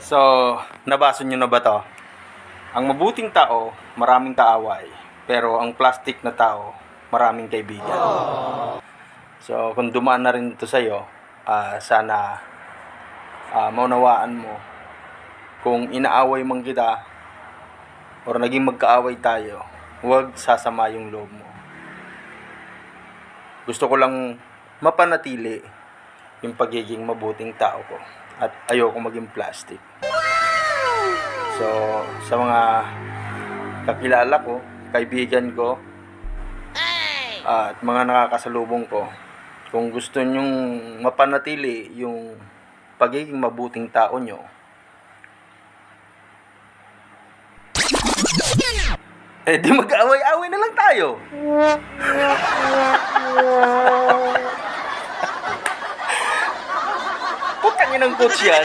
So, nabasa nyo na ba to? Ang mabuting tao, maraming kaaway. Pero ang plastic na tao, maraming kaibigan. So, kung dumaan na rin ito sa'yo, sana maunawaan mo. Kung inaaway man kita, or naging magkaaway tayo, huwag sasama yung loob mo. Gusto ko lang mapanatili yung pagiging mabuting tao ko. At ayoko maging plastic. So, sa mga kakilala ko, kaibigan ko, at mga nakakasalubong ko, kung gusto nyong mapanatili yung pagiging mabuting tao nyo, di mag-away-away na lang tayo. Putang inang coach yan.